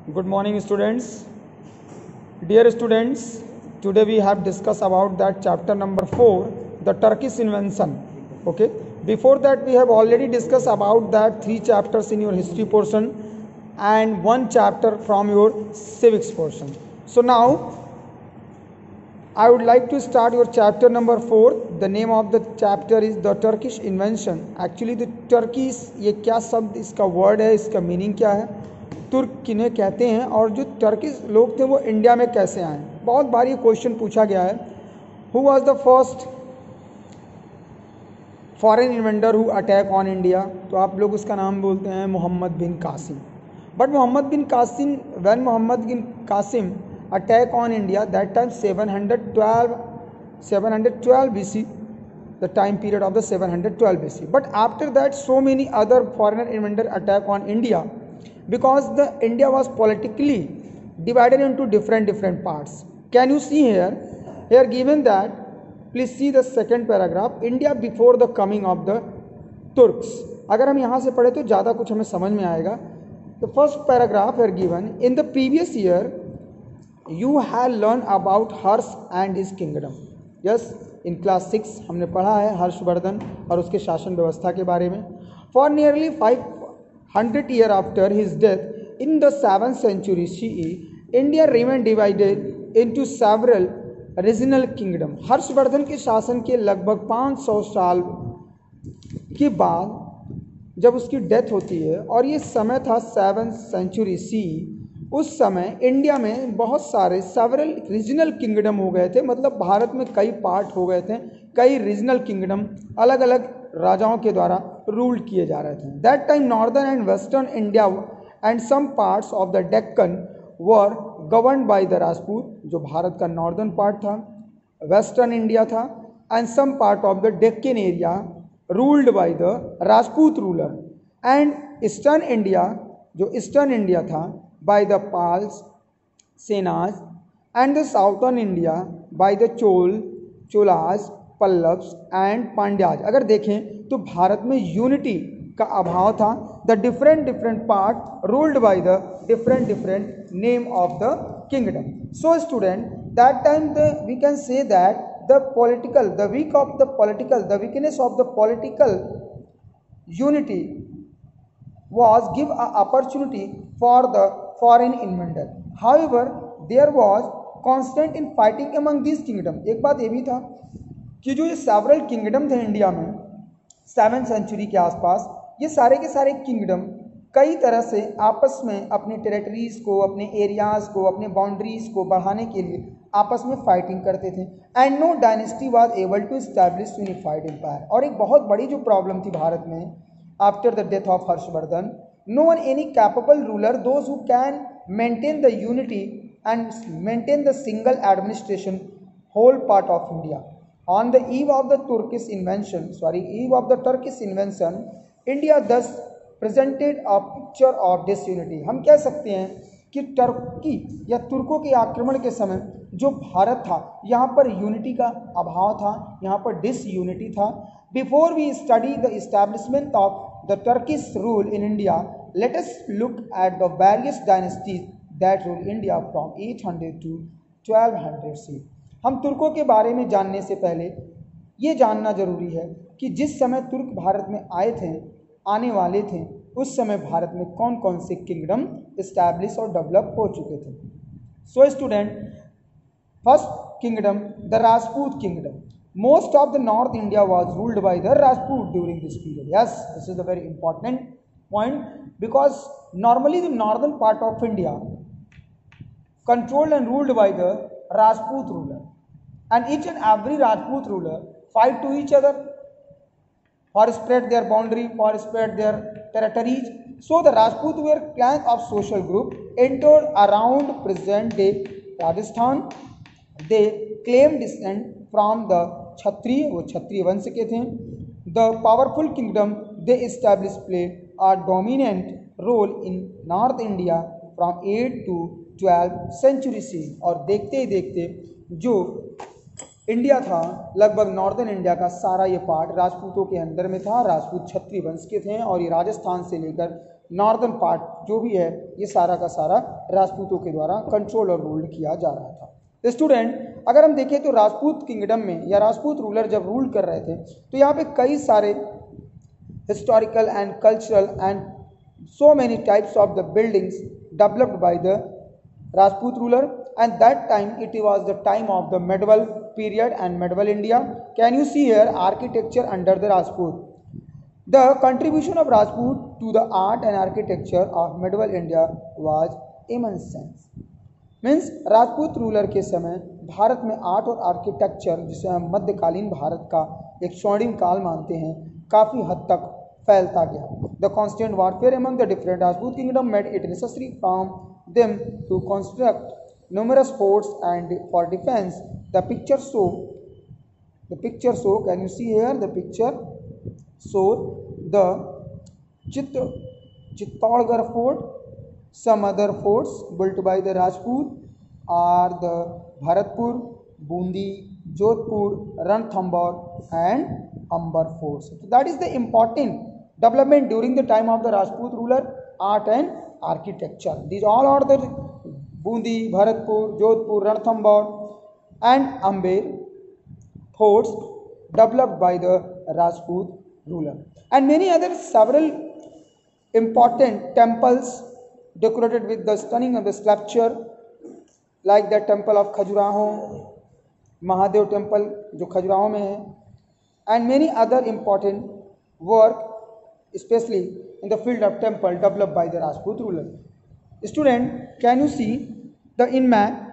Good morning, students. Dear students, today we have discussed about that chapter number 4, the Turkish invention. Okay. Before that, we have already discussed about that 3 chapters in your history portion and 1 chapter from your civics portion. So now, I would like to start your chapter number 4. The name of the chapter is the Turkish invention. Actually, the Turkish ये क्या शब्द इसका word है, इसका meaning क्या है, तुर्क किन्हें कहते हैं और जो टर्किश लोग थे वो इंडिया में कैसे आए. बहुत बार ये क्वेश्चन पूछा गया है. Who was the first foreign inventor who attack on India. तो आप लोग उसका नाम बोलते हैं Muhammad bin Qasim. But Muhammad bin Qasim, when Muhammad bin Qasim attack on India, that time 712 BC, the time period of the 712 BC. But after that, so many other foreigner inventor attack on India because the India was politically divided into different parts. Can you see here? Here given that, please see the second paragraph. India before the coming of the Turks. अगर हम यहाँ से पढ़े तो ज़्यादा कुछ हमें समझ में आएगा. The first paragraph here given in the previous year. You have learned about Harsh and his kingdom. Yes, in class 6 हमने पढ़ा है हर्षवर्धन और उसके शासन व्यवस्था के बारे में. For nearly 500 years after his death in the 7th century CE, India remained divided into several regional kingdom. Harshvardhan के शासन के लगभग 500 साल के बाद जब उसकी डेथ होती है और ये समय था 7th century CE, उस समय इंडिया में बहुत सारे सेवरल रीजनल किंगडम हो गए थे. मतलब भारत में कई पार्ट हो गए थे, कई रीजनल किंगडम अलग अलग राजाओं के द्वारा रूल किए जा रहे थे. That time northern and western India and some parts of the Deccan were governed by the Rajput. जो भारत का नॉर्दर्न पार्ट था, वेस्टर्न इंडिया था, and some part of the Deccan area ruled by the Rajput ruler. And eastern India, जो eastern India था, by the Pals, Senas, and the southern India by the Cholas, Pallavs and Pandyas. अगर देखें तो भारत में unity का अभाव था. The different part ruled by the different name of the kingdom. So student, that time we can say that the weakness of the political unity was give an opportunity for the foreign inventor. However, there was constant in fighting among these kingdom. एक बात ये भी था कि जो ये several kingdom थे India में 7th सेंचुरी के आसपास, ये सारे के सारे किंगडम कई तरह से आपस में अपने टेरिटरीज को, अपने एरियाज को, अपने बाउंड्रीज को बढ़ाने के लिए आपस में फाइटिंग करते थे. And no dynasty was able to establish unified empire. और एक बहुत बड़ी जो प्रॉब्लम थी भारत में after the death of Harshavardhan, no one any capable ruler, those who can maintain the unity and maintain the single administration whole part of India. On the eve of the Turkish invention, India thus presented a picture of disunity. हम कह सकते हैं कि Turkey या तुर्कों के आक्रमण के समय जो भारत था, यहाँ पर यूनिटी का अभाव था, यहाँ पर डिसयूनिटी था. Before we study the establishment of the Turkish rule in India, let us look at the various dynasties that ruled India from 800 to 1200 CE. हम तुर्कों के बारे में जानने से पहले ये जानना जरूरी है कि जिस समय तुर्क भारत में आने वाले थे, उस समय भारत में कौन कौन से किंगडम एस्टैब्लिश और डेवलप हो चुके थे. So student, first kingdom the Rajput kingdom. Most of the North India was ruled by the Rajput during this period. Yes, this is a very important point because normally the northern part of India controlled and ruled by the Rajput ruler, and each and every Rajput ruler fight to each other for spread their boundary, for spread their territories. So the Rajput were clan of social group entered around present day Rajasthan. They claimed descent from the Kshatriya, वो क्षत्रिय वंश के थे. The powerful kingdom they establish play a dominant role in north India from 8 to 12 century C. और देखते ही देखते जो India था, लगभग नॉर्दर्न इंडिया का सारा ये पार्ट राजपूतों के अंदर में था. राजपूत क्षत्रिय वंश के थे और ये राजस्थान से लेकर नॉर्दर्न पार्ट जो भी है ये सारा का सारा राजपूतों के द्वारा कंट्रोल और रूल्ड किया जा रहा था। तो स्टूडेंट अगर हम देखें तो राजपूत किंगडम में या राजपूत रूलर जब रूल कर रहे थे तो यहाँ पे कई सारे historical and cultural and so many types of the buildings developed by the Rajput ruler, and that time it was the time of the medieval period and medieval India. Can you see here architecture under the Rajput? The contribution of Rajput to the art and architecture of medieval India was immense. Means Rajput ruler के समय भारत में art और architecture जिसे हम मध्यकालीन भारत का एक स्वर्णिम काल मानते हैं काफ़ी हद तक फैलता गया। The constant warfare among the different Rajput kingdom made it necessary from them to construct numerous forts and for defense. The picture show can you see here the picture show the Chittorgarh fort. Some other forts built by the Rajput are the Bharatpur, Bundi, Jodhpur, Ranthambore and Amber forts. So that is the important development during the time of the Rajput ruler, art and architecture. These all are the Bundi, Bharatpur, Jodhpur, Ranthambore and Amber forts developed by the Rajput ruler, and many other several important temples decorated with the stunning of the sculpture like the temple of Khajuraho, Mahadev temple जो खजुराहो में है, and many other important work especially in the field of temple developed by the Rajput ruler. Student, can you see the in map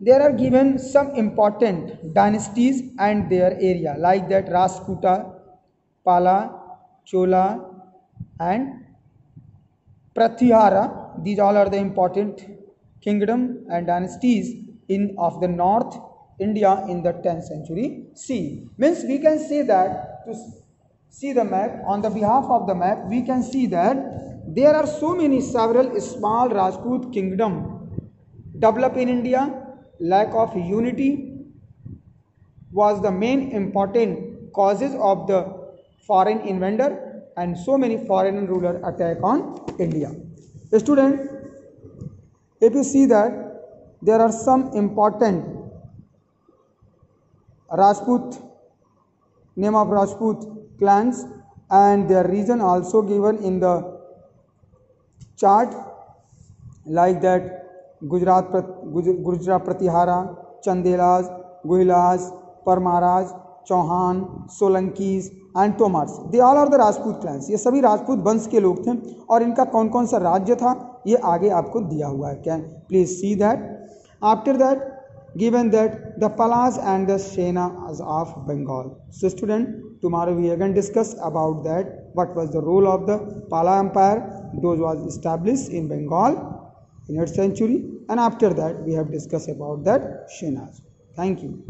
there are given some important dynasties and their area like that Rajputa, Pala, Chola and Prathihara. These all are the important kingdom and dynasties of the North India in the 10th century CE. Means we can say that to see the map on the behalf of the map we can see that there are so many several small Rajput kingdom developed in India. Lack of unity was the main important causes of the foreign invader and so many foreign ruler attack on India. Student, if you see that there are some important Rajput, name of Rajput clans and their region also given in the chart like that Gujarat Pratihara, Chandelas, Guhilas, Parmaras, Chauhan, Solankis and Tomars. They all are the Rajput clans. ये सभी राजपूत वंश के लोग थे और इनका कौन कौन सा राज्य था ये आगे आपको दिया हुआ है. Can please see that. After that given that the Palas and the Senas of Bengal. So student, tomorrow we again discuss about that what was the role of the Pala Empire. Those was established in Bengal in 8th century, and after that we have discussed about that Senas. Thank you.